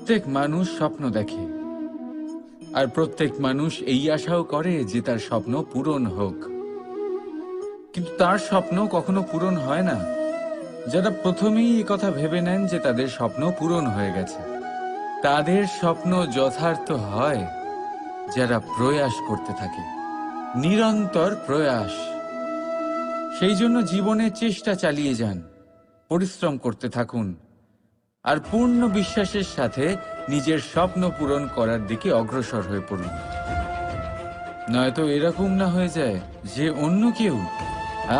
প্রত্যেক মানুষ স্বপ্ন দেখে, আর প্রত্যেক মানুষ এই আশাও করে যে তার স্বপ্ন পূরণ হোক। কিন্তু তার স্বপ্ন কখনো পূরণ হয় না। যারা প্রথমেই এই কথা ভেবে নেন যে তাদের স্বপ্ন পূরণ হয়ে গেছে, তাদের স্বপ্ন যথার্থ হয় যারা প্রয়াস করতে থাকে, নিরন্তর প্রয়াস। সেই জন্য জীবনে চেষ্টা চালিয়ে যান, পরিশ্রম করতে থাকুন, আর পূর্ণ বিশ্বাসের সাথে নিজের স্বপ্ন পূরণ করার দিকে অগ্রসর হয়ে পড়ুন। নয়তো এরকম না হয়ে যায় যে অন্য কেউ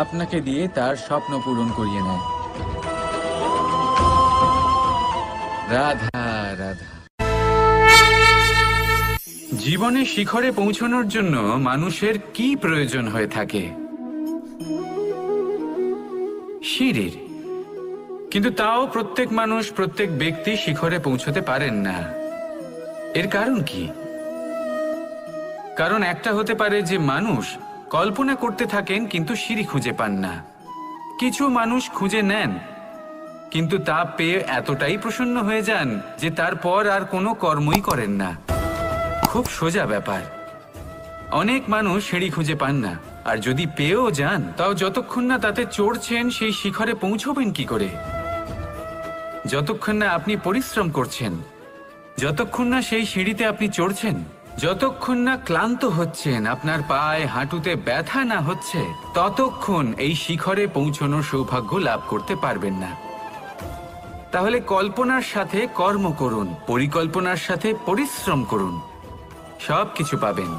আপনাকে দিয়ে তার স্বপ্ন পূরণ করিয়ে নেয়। রাধা রাধা। জীবনে শিখরে পৌঁছানোর জন্য মানুষের কি প্রয়োজন হয়ে থাকে? সিঁড়ির। কিন্তু তাও প্রত্যেক মানুষ, প্রত্যেক ব্যক্তি শিখরে পৌঁছতে পারেন না। এর কারণ কি? কারণ একটা হতে পারে যে মানুষ কল্পনা করতে থাকেন কিন্তু সিঁড়ি খুঁজে পান না। কিছু মানুষ খুঁজে নেন কিন্তু তা পেয়ে এতটাই প্রসন্ন হয়ে যান যে তারপর আর কোনো কর্মই করেন না। খুব সোজা ব্যাপার। অনেক মানুষ সিঁড়ি খুঁজে পান না, আর যদি পেয়েও যান তাও যতক্ষণ না তাতে চড়ছেন সেই শিখরে পৌঁছবেন কি করে? যতক্ষণ না আপনি পরিশ্রম করছেন, যতক্ষণ না সেই সিঁড়িতে আপনি চড়ছেন, যতক্ষণ না ক্লান্ত হচ্ছেন, আপনার পায়ে হাঁটুতে ব্যথা না হচ্ছে, ততক্ষণ এই শিখরে পৌঁছানোর সৌভাগ্য লাভ করতে পারবেন না। তাহলে কল্পনার সাথে কর্ম করুন, পরিকল্পনার সাথে পরিশ্রম করুন, সব কিছু পাবেন।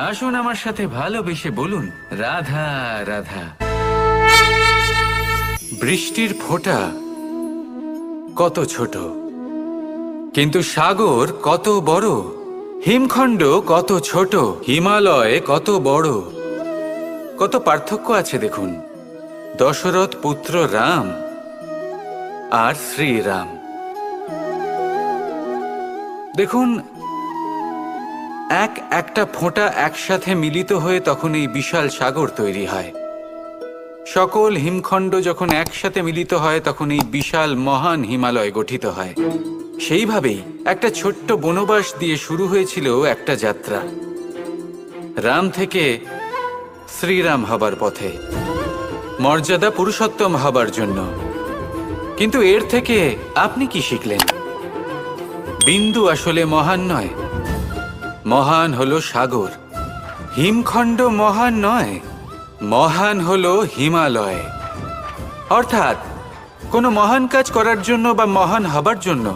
আসুন আমার সাথে ভালোবেসে বলুন রাধা রাধা। বৃষ্টির ফোঁটা কত ছোট, কিন্তু সাগর কত বড়। হিমখণ্ড কত ছোট, হিমালয় কত বড়। কত পার্থক্য আছে দেখুন। দশরথ পুত্র রাম আর শ্রীরাম। দেখুন, একটা ফোঁটা একসাথে মিলিত হয়ে তখন এই বিশাল সাগর তৈরি হয়। সকল হিমখণ্ড যখন একসাথে মিলিত হয় তখন এই বিশাল মহান হিমালয় গঠিত হয়। সেইভাবেই একটা ছোট্ট বনবাস দিয়ে শুরু হয়েছিল একটা যাত্রা, রাম থেকে শ্রীরাম হবার পথে, মর্যাদা পুরুষোত্তম হবার জন্য। কিন্তু এর থেকে আপনি কি শিখলেন? বিন্দু আসলে মহান নয়, মহান হলো সাগর। হিমখণ্ড মহান নয়, মহান হলো হিমালয়। অর্থাৎ কোনো মহান কাজ করার জন্য বা মহান হবার জন্য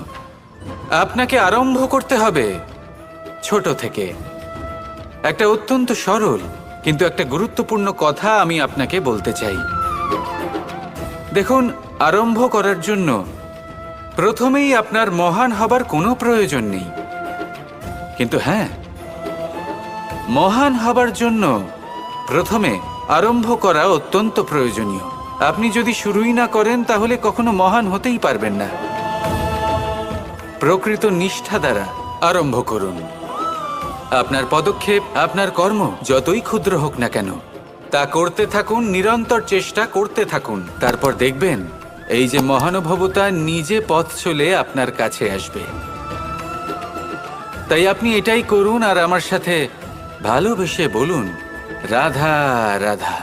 আপনাকে আরম্ভ করতে হবে ছোট থেকে। একটা অত্যন্ত সরল কিন্তু একটা গুরুত্বপূর্ণ কথা আমি আপনাকে বলতে চাই। দেখুন, আরম্ভ করার জন্য প্রথমেই আপনার মহান হবার কোনো প্রয়োজন নেই। কিন্তু হ্যাঁ, মহান হবার জন্য প্রথমে আরম্ভ করা অত্যন্ত প্রয়োজনীয়। আপনি যদি শুরুই না করেন তাহলে কখনো মহান হতেই পারবেন না। প্রকৃত নিষ্ঠা দ্বারা আরম্ভ করুন। আপনার পদক্ষেপ, আপনার কর্ম যতই ক্ষুদ্র হোক না কেন, তা করতে থাকুন, নিরন্তর চেষ্টা করতে থাকুন। তারপর দেখবেন এই যে মহানুভবতা নিজে পথ চলে আপনার কাছে আসবে। তাই আপনি এটাই করুন আর আমার সাথে ভালোবেসে বলুন রাধা রাধা।